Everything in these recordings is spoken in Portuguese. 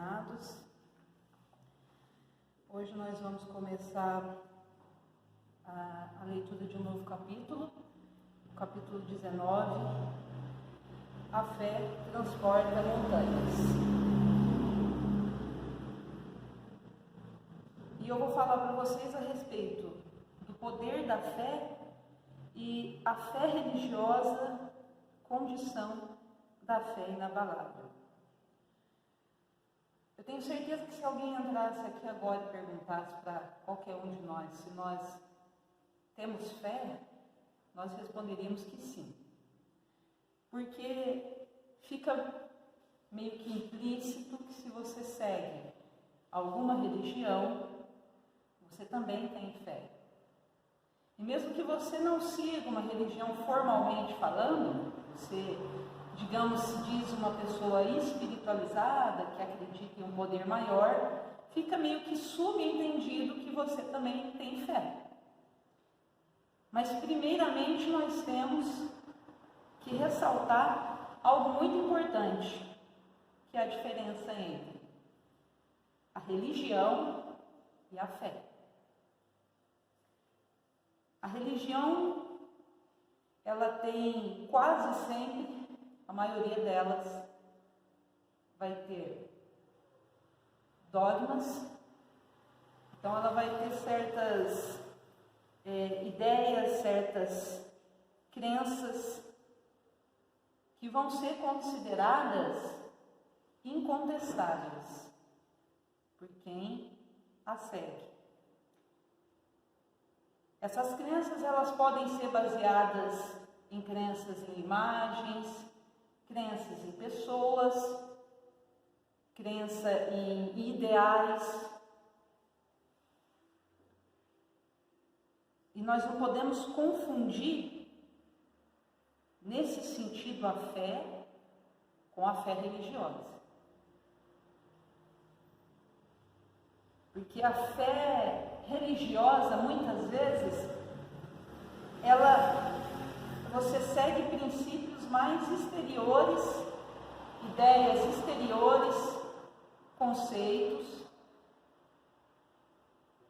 encarnados. Hoje nós vamos começar a leitura de um novo capítulo, o capítulo 19, A Fé Transporta Montanhas. E eu vou falar para vocês a respeito do poder da fé e a fé religiosa, condição da fé inabalável. Eu tenho certeza que se alguém entrasse aqui agora e perguntasse para qualquer um de nós se nós temos fé, nós responderíamos que sim. Porque fica meio que implícito que se você segue alguma religião, você também tem fé. E mesmo que você não siga uma religião formalmente falando, você, digamos, se diz uma pessoa espiritualizada, que acredita em um poder maior, fica meio que subentendido que você também tem fé. Mas primeiramente nós temos que ressaltar algo muito importante, que é a diferença entre a religião e a fé. A religião, ela tem quase sempre, a maioria delas, vai ter dogmas, então ela vai ter certas ideias, certas crenças que vão ser consideradas incontestáveis por quem a segue. Essas crenças, elas podem ser baseadas em crenças em imagens, crenças em pessoas, crença em ideais. E nós não podemos confundir, nesse sentido, a fé com a fé religiosa. Porque a fé religiosa, muitas vezes, você segue princípios mais exteriores, ideias exteriores, conceitos.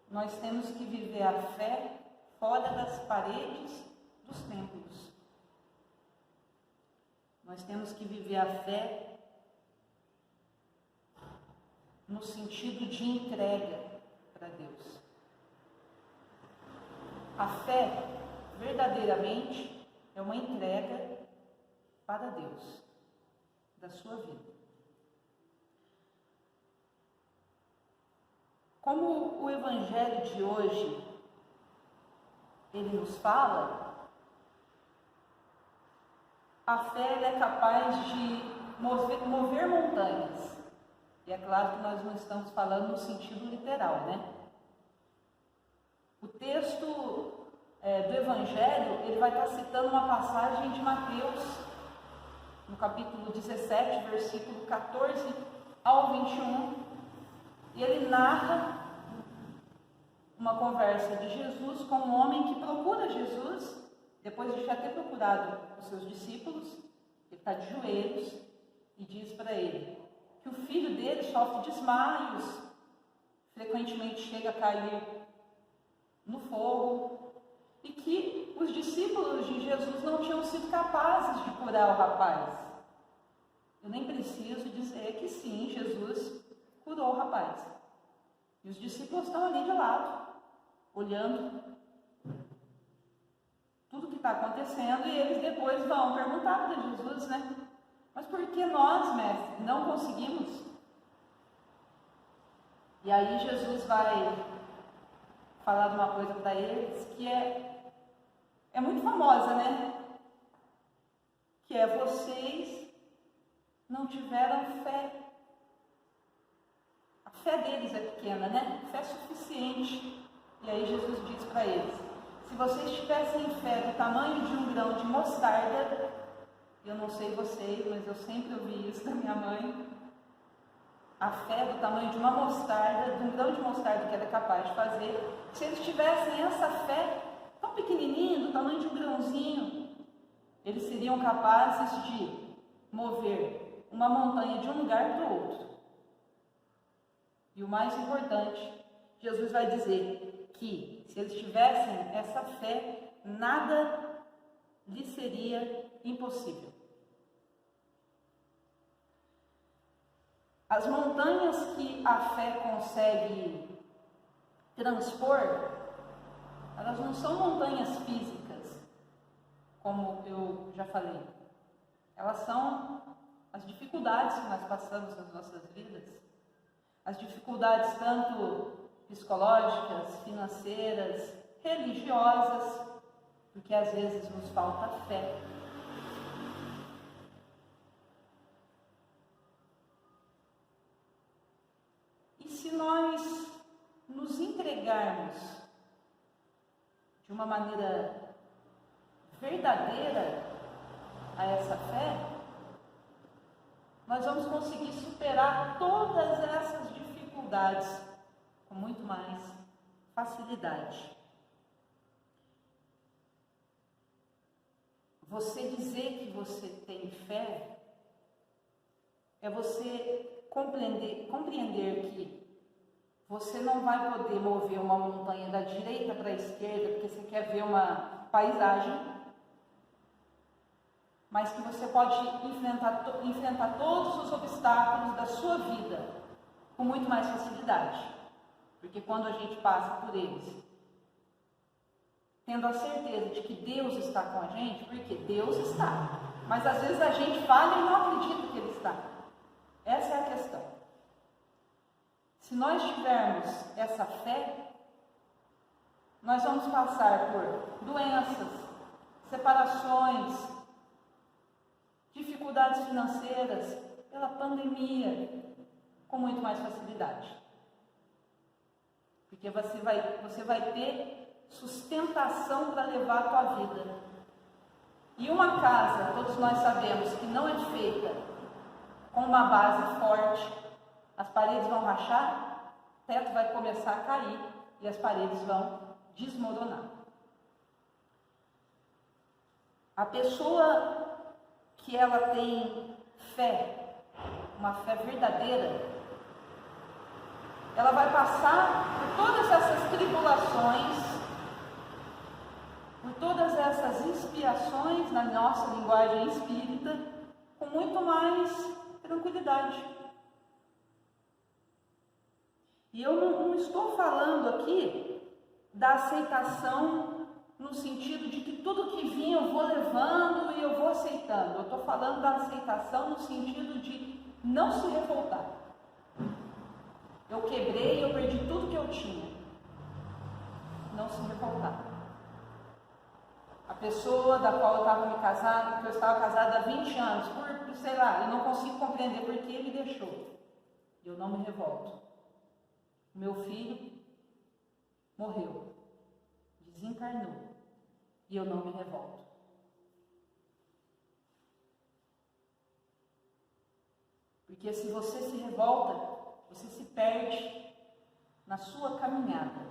Nós temos que viver a fé fora das paredes dos templos. Nós temos que viver a fé no sentido de entrega para Deus. A fé, verdadeiramente, é uma entrega para Deus, da sua vida. Como o Evangelho de hoje, ele nos fala, a fé ela é capaz de mover montanhas. E é claro que nós não estamos falando no sentido literal, né? O texto do Evangelho, ele vai estar citando uma passagem de Mateus, no capítulo 17, versículo 14 ao 21, e ele narra uma conversa de Jesus com um homem que procura Jesus, depois de já ter procurado os seus discípulos. Ele está de joelhos e diz para ele que o filho dele sofre desmaios, frequentemente chega a cair no fogo, e que os discípulos de Jesus não tinham sido capazes de curar o rapaz. Eu nem preciso dizer que sim, Jesus curou o rapaz. E os discípulos estão ali de lado, olhando tudo que está acontecendo, e eles depois vão perguntar para Jesus, né? Mas por que nós, mestre, não conseguimos? E aí Jesus vai falar de uma coisa para eles que é muito famosa, né? Que é: vocês não tiveram fé. A fé deles é pequena, né? Fé suficiente. E aí Jesus diz para eles: se vocês tivessem fé do tamanho de um grão de mostarda, eu não sei vocês, mas eu sempre ouvi isso da minha mãe, a fé do tamanho de uma mostarda, de um grão de mostarda que ela é capaz de fazer, se eles tivessem essa fé tão pequenininha, do tamanho de um grãozinho, eles seriam capazes de mover uma montanha de um lugar para o outro. E o mais importante, Jesus vai dizer que se eles tivessem essa fé, nada lhe seria impossível. As montanhas que a fé consegue transpor, elas não são montanhas físicas, como eu já falei. Elas são as dificuldades que nós passamos nas nossas vidas. As dificuldades tanto psicológicas, financeiras, religiosas, porque às vezes nos falta fé. E se nós nos entregarmos de uma maneira verdadeira a essa fé, nós vamos conseguir superar todas essas dificuldades com muito mais facilidade. Você dizer que você tem fé é você compreender que você não vai poder mover uma montanha da direita para a esquerda porque você quer ver uma paisagem, mas que você pode enfrentar todos os obstáculos da sua vida com muito mais facilidade. Porque quando a gente passa por eles, tendo a certeza de que Deus está com a gente, porque Deus está, mas às vezes a gente falha e não acredita que Ele está. Essa é a questão. Se nós tivermos essa fé, nós vamos passar por doenças, separações, dificuldades financeiras, pela pandemia, com muito mais facilidade. Porque você vai ter sustentação para levar a tua vida. E uma casa, todos nós sabemos que não é feita com uma base forte, as paredes vão rachar, o teto vai começar a cair e as paredes vão desmoronar. A pessoa que ela tem fé, uma fé verdadeira, ela vai passar por todas essas tribulações, por todas essas expiações na nossa linguagem espírita, com muito mais tranquilidade. E eu não estou falando aqui da aceitação no sentido de que tudo que vinha eu vou levando e eu vou aceitando. Eu estou falando da aceitação no sentido de não se revoltar. Eu quebrei, eu perdi tudo que eu tinha. Não se revoltar. A pessoa da qual eu estava me casando, que eu estava casada há 20 anos, por sei lá, eu não consigo compreender por que ele deixou. Eu não me revolto. Meu filho morreu, desencarnou, e eu não me revolto. Porque se você se revolta, você se perde na sua caminhada.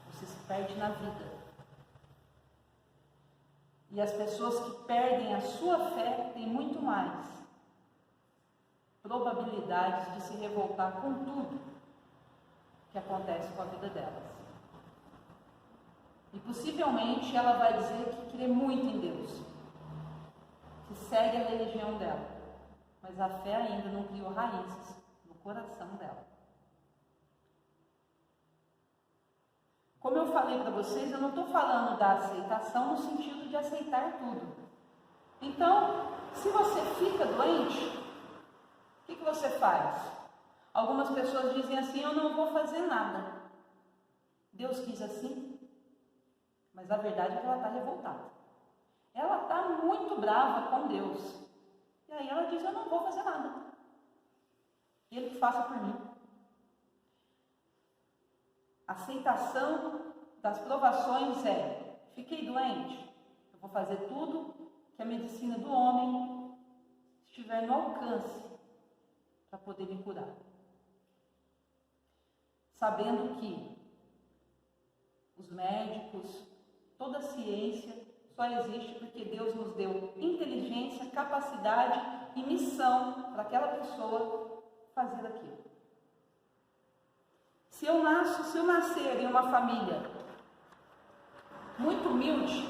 Você se perde na vida. E as pessoas que perdem a sua fé têm muito mais probabilidades de se revoltar com tudo que acontece com a vida delas. E possivelmente ela vai dizer que crê muito em Deus, que segue a religião dela, mas a fé ainda não criou raízes no coração dela. Como eu falei para vocês, eu não estou falando da aceitação no sentido de aceitar tudo. Então, se você fica doente, o que você faz? Algumas pessoas dizem assim, eu não vou fazer nada. Deus quis assim, mas a verdade é que ela está revoltada. Ela está muito brava com Deus. E aí ela diz, eu não vou fazer nada. E Ele que faça por mim. Aceitação das provações é, fiquei doente, eu vou fazer tudo que a medicina do homem estiver no alcance para poder me curar. Sabendo que os médicos, toda a ciência só existe porque Deus nos deu inteligência, capacidade e missão para aquela pessoa fazer aquilo. Se eu nascer em uma família muito humilde,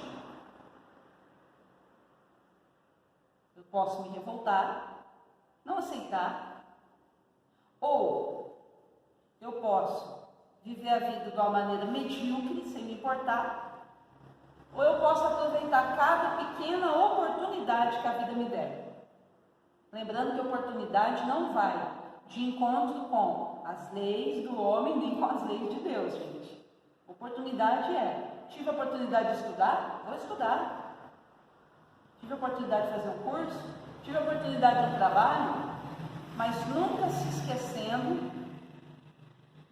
eu posso me revoltar, não aceitar, ou eu posso viver a vida de uma maneira medíocre, sem me importar, ou eu posso aproveitar cada pequena oportunidade que a vida me der. Lembrando que oportunidade não vai de encontro com as leis do homem, nem com as leis de Deus, gente. Oportunidade tive a oportunidade de estudar? Vou estudar. Tive a oportunidade de fazer um curso? Tive a oportunidade de trabalho? Mas nunca se esquecendo,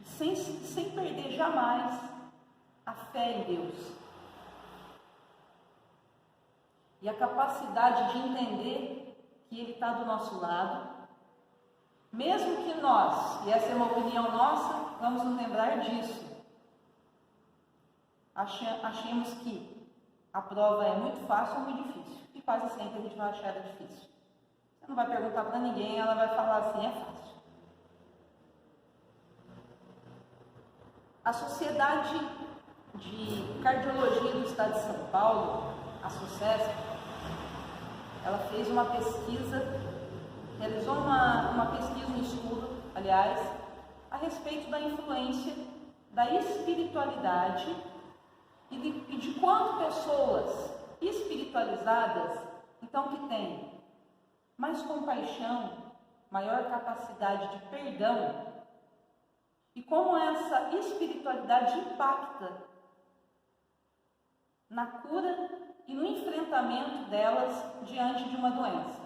sem perder jamais a fé em Deus. E a capacidade de entender que Ele está do nosso lado, mesmo que nós, e essa é uma opinião nossa, vamos nos lembrar disso, achemos que a prova é muito fácil ou muito difícil, e quase sempre a gente vai achar ela difícil. Você não vai perguntar para ninguém, ela vai falar assim, é fácil. A Sociedade de Cardiologia do Estado de São Paulo, a SUCESP, ela fez uma pesquisa, realizou uma pesquisa, um estudo, aliás, a respeito da influência da espiritualidade e de quanto pessoas espiritualizadas, então, que têm mais compaixão, maior capacidade de perdão, e como essa espiritualidade impacta na cura e no enfrentamento delas diante de uma doença.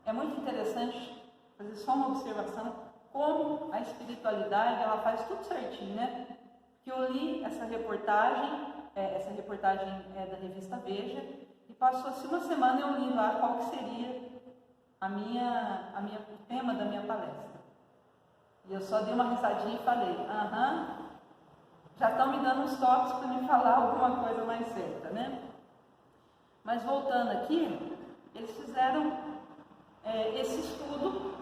É muito interessante fazer só uma observação, como a espiritualidade, ela faz tudo certinho, né? Que eu li essa reportagem é da revista Veja, e passou-se uma semana eu li lá qual que seria o tema da minha palestra. E eu só dei uma risadinha e falei, já estão me dando uns toques para me falar alguma coisa mais certa, né? Mas voltando aqui, eles fizeram esse estudo,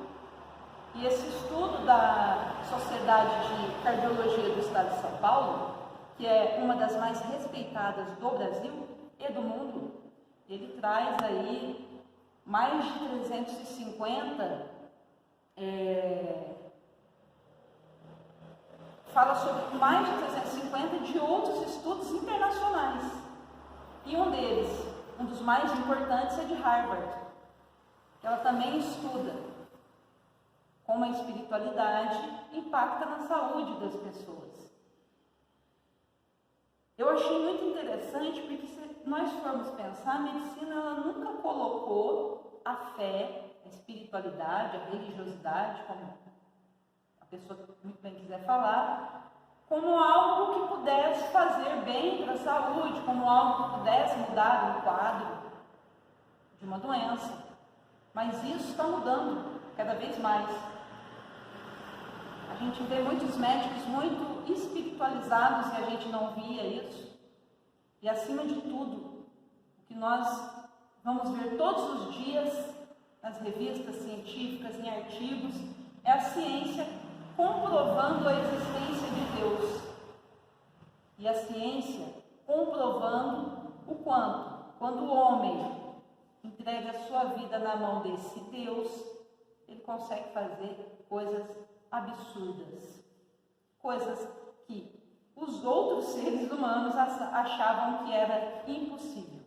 e esse estudo da Sociedade de Cardiologia do Estado de São Paulo, que é uma das mais respeitadas do Brasil e do mundo, ele traz aí mais de 350 fala sobre mais de 350 de outros estudos internacionais. E um deles, um dos mais importantes, é de Harvard. Ela também estuda como a espiritualidade impacta na saúde das pessoas. Eu achei muito interessante porque, se nós formos pensar, a medicina ela nunca colocou a fé, a espiritualidade, a religiosidade, como a pessoa muito bem quiser falar, como algo que pudesse fazer bem para a saúde, como algo que pudesse mudar um quadro de uma doença. Mas isso está mudando cada vez mais. A gente vê muitos médicos muito espiritualizados e a gente não via isso. E acima de tudo, o que nós vamos ver todos os dias nas revistas científicas, em artigos, é a ciência comprovando a existência de Deus. E a ciência comprovando o quanto, quando o homem entrega a sua vida na mão desse Deus, ele consegue fazer coisas absurdas, coisas que os outros seres humanos achavam que era impossível.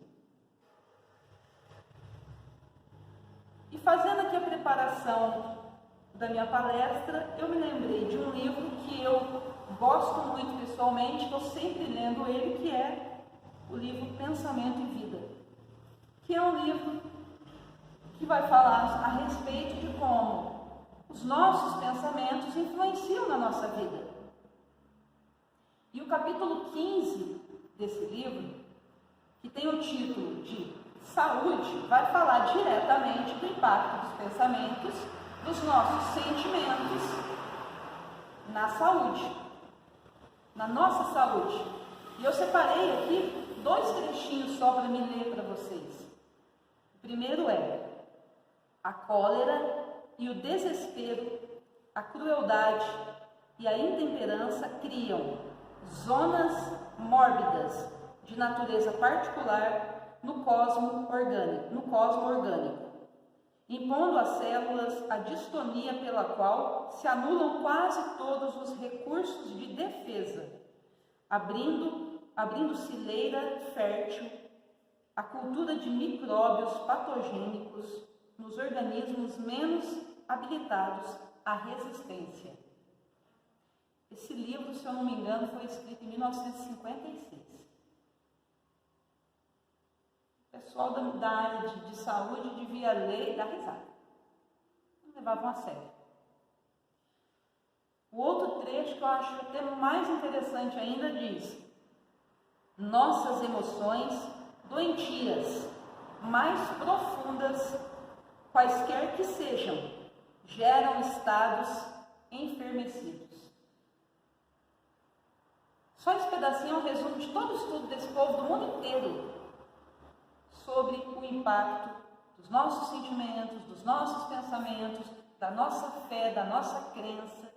E fazendo aqui a preparação da minha palestra, eu me lembrei de um livro que eu gosto muito pessoalmente, que eu sempre lendo ele, que é o livro Pensamento e Vida, que é um livro que vai falar a respeito de como os nossos pensamentos influenciam na nossa vida. E o capítulo 15 desse livro, que tem o título de Saúde, vai falar diretamente do impacto dos pensamentos, dos nossos sentimentos na saúde, na nossa saúde. E eu separei aqui 2 trechinhos só para me ler para vocês. O primeiro é: a cólera e o desespero a crueldade e a intemperança criam zonas mórbidas de natureza particular no cosmo orgânico, impondo às células a distonia pela qual se anulam quase todos os recursos de defesa, abrindo cileira fértil à cultura de micróbios patogênicos nos organismos menos habilitados à resistência. Esse livro, se eu não me engano, foi escrito em 1956. O pessoal da área de saúde devia ler e dar risada. Não levavam a sério. O outro trecho que eu acho até mais interessante ainda diz: nossas emoções doentias, mais profundas, quaisquer que sejam, geram estados enfermecidos. Só esse pedacinho é um resumo de todo o estudo desse povo do mundo inteiro sobre o impacto dos nossos sentimentos, dos nossos pensamentos, da nossa fé, da nossa crença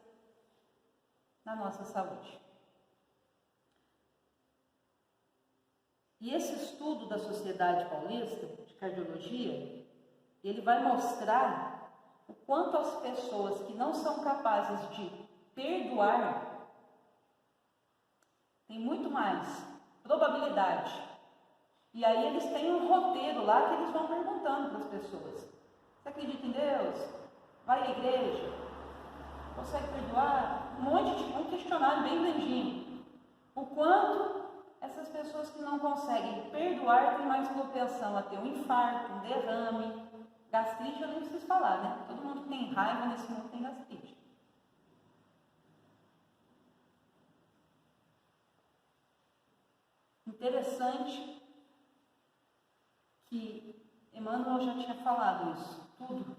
na nossa saúde. E esse estudo da Sociedade Paulista de Cardiologia, ele vai mostrar o quanto as pessoas que não são capazes de perdoar têm muito mais probabilidade. E aí eles têm um roteiro lá que eles vão perguntando para as pessoas: você acredita em Deus? Vai à igreja? Consegue perdoar? Um questionário bem grandinho. O quanto essas pessoas que não conseguem perdoar têm mais propensão a ter um infarto, um derrame, gastrite, eu nem preciso falar, né? Todo mundo que tem raiva nesse mundo tem gastrite. Interessante que Emmanuel já tinha falado isso tudo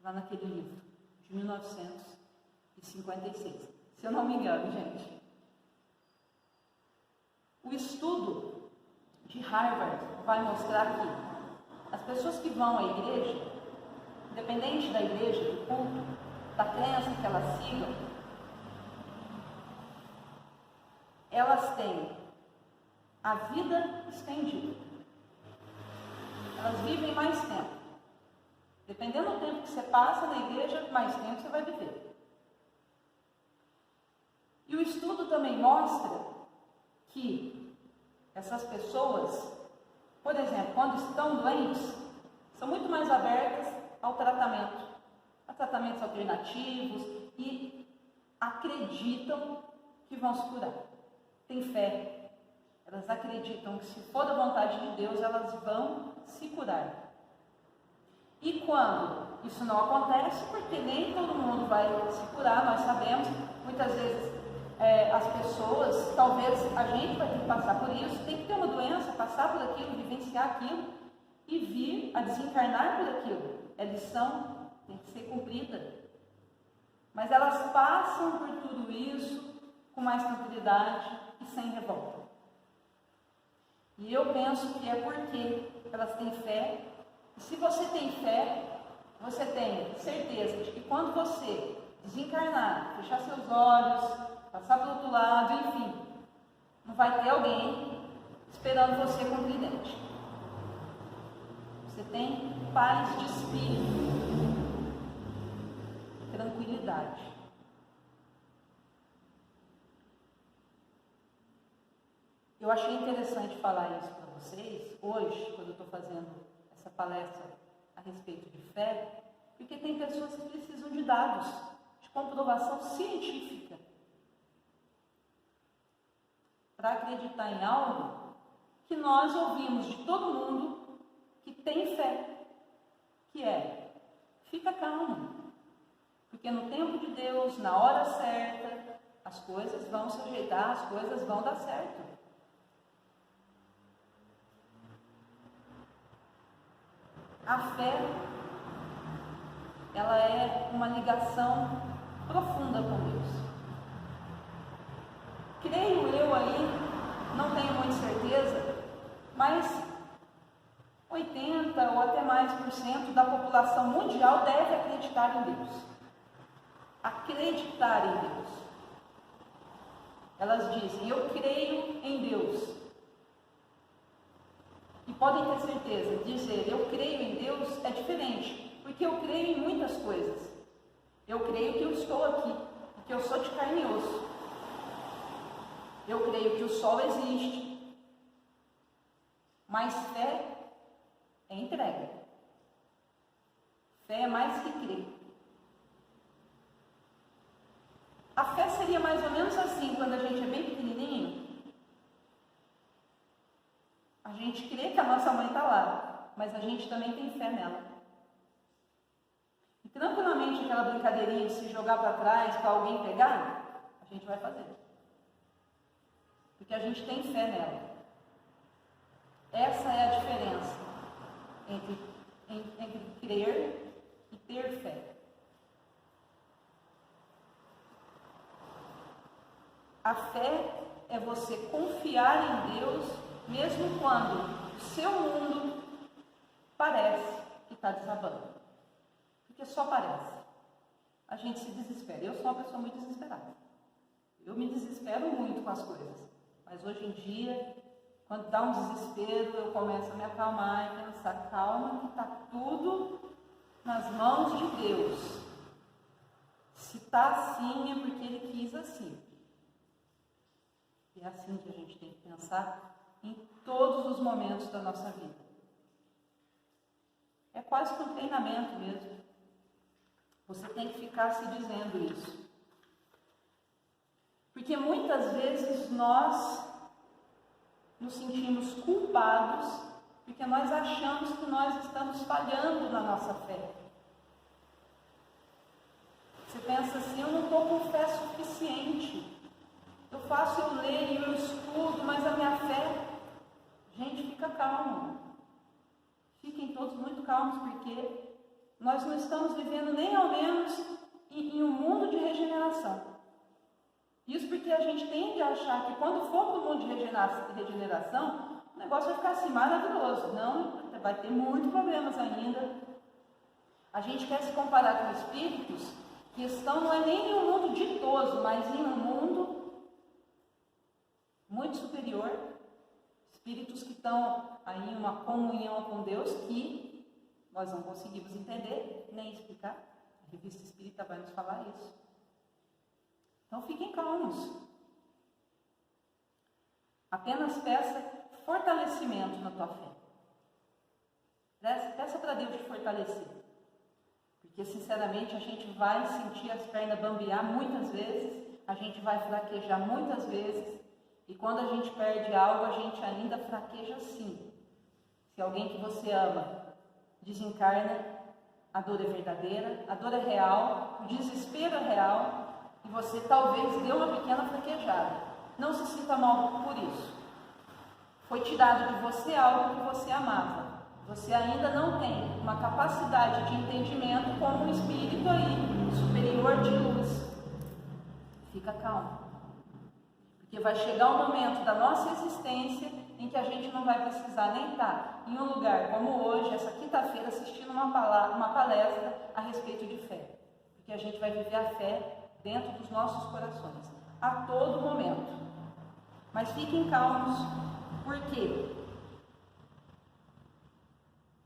lá naquele livro de 1956, se eu não me engano, gente. O estudo de Harvard vai mostrar que as pessoas que vão à igreja, independente da igreja, do culto, da crença que elas sigam, elas têm a vida estendida. Elas vivem mais tempo. Dependendo do tempo que você passa na igreja, mais tempo você vai viver. E o estudo também mostra que essas pessoas, por exemplo, quando estão doentes, são muito mais abertas ao tratamento, a tratamentos alternativos, e acreditam que vão se curar. Tem fé. Elas acreditam que, se for da vontade de Deus, elas vão se curar. E quando isso não acontece, porque nem todo mundo vai se curar, nós sabemos, muitas vezes as pessoas, talvez a gente vai ter que passar por isso, tem que ter uma doença, passar por aquilo, vivenciar aquilo e vir a desencarnar por aquilo. É lição, tem que ser cumprida. Mas elas passam por tudo isso com mais tranquilidade e sem revolta. E eu penso que é porque elas têm fé. E se você tem fé, você tem certeza de que quando você desencarnar, fechar seus olhos, passar para o outro lado, enfim, não vai ter alguém esperando você com tridente. Você tem paz de espírito, tranquilidade. Eu achei interessante falar isso para vocês hoje, quando eu estou fazendo essa palestra a respeito de fé, porque tem pessoas que precisam de dados, de comprovação científica, para acreditar em algo que nós ouvimos de todo mundo que tem fé, que é: fica calmo, porque no tempo de Deus, na hora certa, as coisas vão se ajeitar, as coisas vão dar certo. A fé, ela é uma ligação profunda com Deus. Creio eu aí, não tenho muita certeza, mas 80% ou até mais da população mundial deve acreditar em Deus. acreditar em Deus. Elas dizem, eu creio em Deus. E podem ter certeza, dizer eu creio em Deus é diferente, porque eu creio em muitas coisas. Eu creio que eu estou aqui, que eu sou de carne e osso. Eu creio que o sol existe. Mas fé é entrega. Fé é mais que crer. A fé seria mais ou menos assim, quando a gente é bem pequenininho, a gente crê que a nossa mãe está lá, mas a gente também tem fé nela. E tranquilamente aquela brincadeirinha de se jogar para trás para alguém pegar, a gente vai fazer. Porque a gente tem fé nela. Essa é a diferença entre crer e ter fé. A fé é você confiar em Deus, mesmo quando o seu mundo parece que está desabando. Porque só parece. A gente se desespera. Eu sou uma pessoa muito desesperada. Eu me desespero muito com as coisas. Mas hoje em dia, quando dá um desespero, eu começo a me acalmar e pensar, calma, que está tudo nas mãos de Deus. Se está assim, é porque Ele quis assim. E é assim que a gente tem que pensar em todos os momentos da nossa vida. É quase que um treinamento mesmo. Você tem que ficar se dizendo isso. Porque muitas vezes nós nos sentimos culpados porque nós achamos que nós estamos falhando na nossa fé. Você pensa assim, eu não estou com fé suficiente. Eu faço, eu leio, eu estudo, mas a minha fé... Gente, fica calmo. Fiquem todos muito calmos, porque nós não estamos vivendo nem ao menos em um mundo de regeneração. Isso porque a gente tende a achar que quando for para o mundo de regeneração, o negócio vai ficar assim maravilhoso. Não, vai ter muitos problemas ainda. A gente quer se comparar com espíritos que estão, não é nem em um mundo ditoso, mas em um mundo muito superior. Espíritos que estão aí em uma comunhão com Deus que nós não conseguimos entender nem explicar. A Revista Espírita vai nos falar isso. Então fiquem calmos. Apenas peça fortalecimento na tua fé. Peça para Deus te fortalecer. Porque sinceramente a gente vai sentir as pernas bambear muitas vezes, a gente vai fraquejar muitas vezes. E quando a gente perde algo, a gente ainda fraqueja sim. Se alguém que você ama desencarna, a dor é verdadeira, a dor é real, o desespero é real, e você talvez deu uma pequena fraquejada. Não se sinta mal por isso. Foi tirado de você algo que você amava. Você ainda não tem uma capacidade de entendimento como um espírito aí, superior de luz. Fica calmo. Porque vai chegar um momento da nossa existência em que a gente não vai precisar nem estar em um lugar como hoje, essa quinta-feira, assistindo uma palestra a respeito de fé. Porque a gente vai viver a fé dentro dos nossos corações, a todo momento. Mas fiquem calmos, porque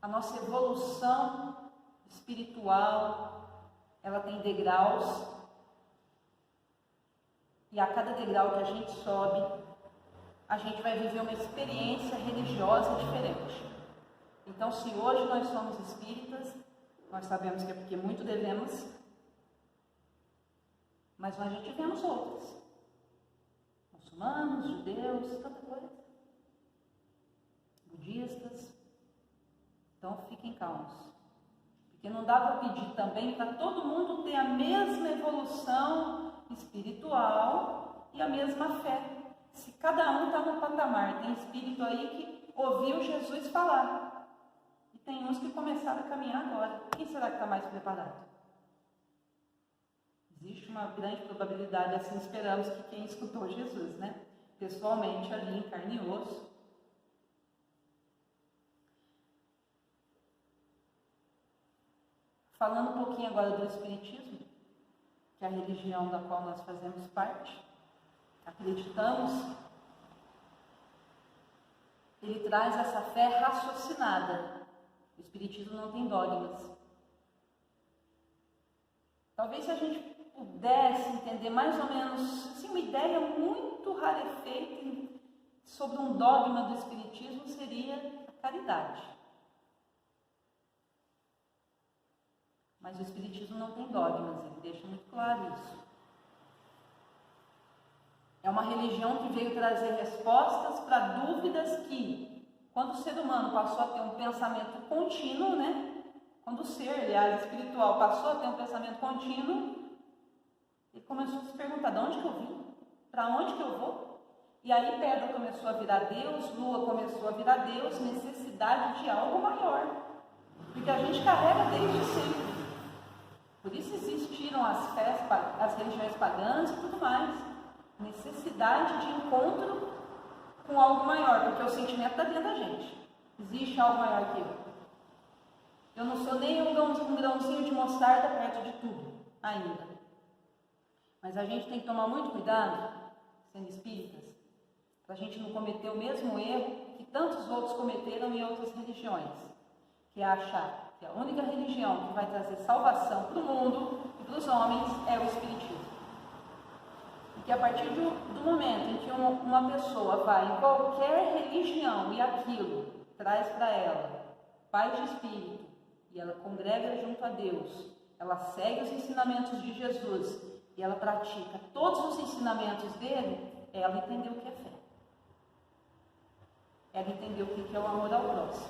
a nossa evolução espiritual, ela tem degraus. E a cada degrau que a gente sobe, a gente vai viver uma experiência religiosa diferente. Então, se hoje nós somos espíritas, nós sabemos que é porque muito devemos, mas nós já tivemos outras. Muçulmanos, judeus, tanta coisa. Budistas. Então, fiquem calmos. Porque não dá para pedir também para todo mundo ter a mesma evolução espiritual e a mesma fé. Se cada um está no patamar, tem espírito aí que ouviu Jesus falar e tem uns que começaram a caminhar agora. Quem será que está mais preparado? Existe uma grande probabilidade, assim esperamos, que quem escutou Jesus, né? Pessoalmente ali em carne e osso. Falando um pouquinho agora do Espiritismo, que é a religião da qual nós fazemos parte, acreditamos, ele traz essa fé raciocinada. O Espiritismo não tem dogmas. Talvez se a gente pudesse entender mais ou menos, assim, uma ideia muito rarefeita sobre um dogma do Espiritismo seria a caridade. Mas o Espiritismo não tem dogmas, ele deixa muito claro isso. É uma religião que veio trazer respostas para dúvidas que, quando o ser humano passou a ter um pensamento contínuo, né? Quando o ser, aliás, espiritual passou a ter um pensamento contínuo, ele começou a se perguntar: de onde que eu vim? Para onde que eu vou? E aí pedra começou a virar Deus, lua começou a virar Deus, necessidade de algo maior. Porque a gente carrega desde sempre. Por isso existiram as fés, as religiões pagãs e tudo mais. Necessidade de encontro com algo maior, porque o sentimento está dentro da gente. Existe algo maior que eu. Eu não sou nem um grãozinho de mostarda perto de tudo, ainda. Mas a gente tem que tomar muito cuidado, sendo espíritas, para a gente não cometer o mesmo erro que tantos outros cometeram em outras religiões, que é achar que a única religião que vai trazer salvação para o mundo e para os homens é o Espiritismo. E que a partir do momento em que uma pessoa vai em qualquer religião e aquilo traz para ela paz de espírito, e ela congrega junto a Deus, ela segue os ensinamentos de Jesus e ela pratica todos os ensinamentos dele, ela entendeu o que é fé. Ela entendeu o que é o amor ao próximo.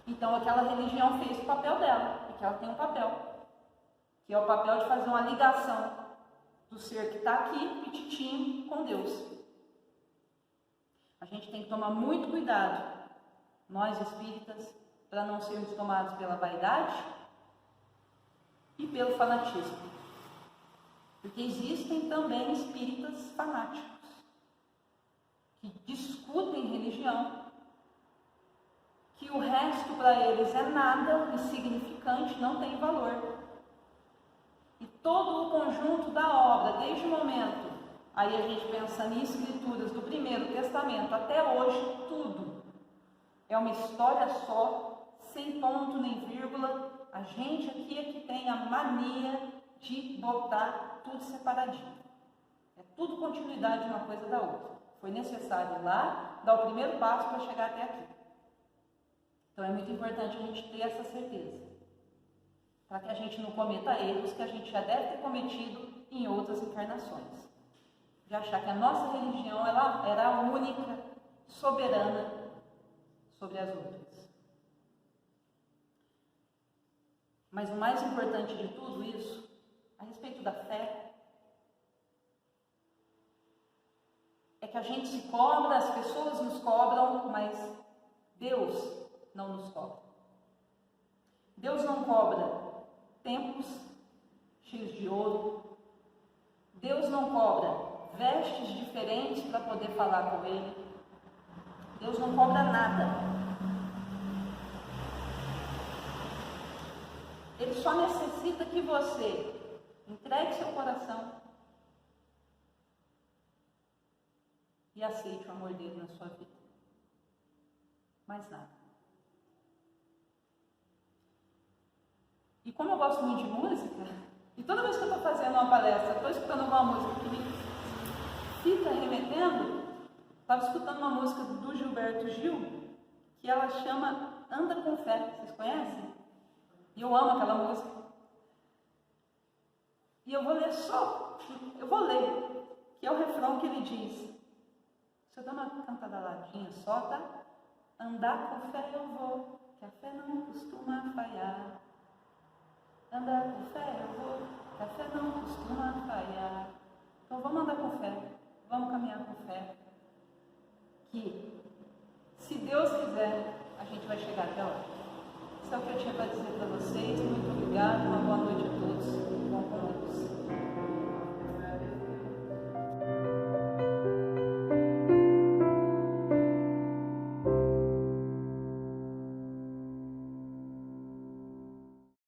Então aquela religião fez o papel dela, porque ela tem um papel, que é o papel de fazer uma ligação do ser que está aqui, pititinho, com Deus. A gente tem que tomar muito cuidado, nós espíritas, para não sermos tomados pela vaidade e pelo fanatismo. Porque existem também espíritas fanáticos, que discutem religião, que o resto para eles é nada, insignificante, não tem valor. E todo o conjunto da obra, desde o momento, aí a gente pensa em escrituras do Primeiro Testamento até hoje, tudo é uma história só, sem ponto nem vírgula. A gente aqui é que tem a mania de botar tudo separadinho. É tudo continuidade de uma coisa da outra. Foi necessário lá dar o primeiro passo para chegar até aqui. Então é muito importante a gente ter essa certeza, para que a gente não cometa erros que a gente já deve ter cometido em outras encarnações. De achar que a nossa religião ela era a única, soberana sobre as outras. Mas o mais importante de tudo isso, a respeito da fé, é que a gente se cobra, as pessoas nos cobram, mas Deus não nos cobra. Deus não cobra templos cheios de ouro. Deus não cobra vestes diferentes para poder falar com Ele. Deus não cobra nada. Ele só necessita que você entregue seu coração e aceite o amor dele na sua vida. Mais nada. E como eu gosto muito de música, e toda vez que eu estou fazendo uma palestra, estou escutando uma música que me fica remetendo, estava escutando uma música do Gilberto Gil, que ela chama Anda com Fé. Vocês conhecem? E eu amo aquela música. E eu vou ler, que é o refrão que ele diz. Se eu dou uma cantadaladinha só, tá? Andar com fé eu vou, que a fé não costuma falhar. Andar com fé eu vou, que a fé não costuma falhar. Então vamos andar com fé, vamos caminhar com fé. Que, se Deus quiser, a gente vai chegar até lá. Isso é o que eu tinha para dizer para vocês. Muito obrigada, uma boa noite a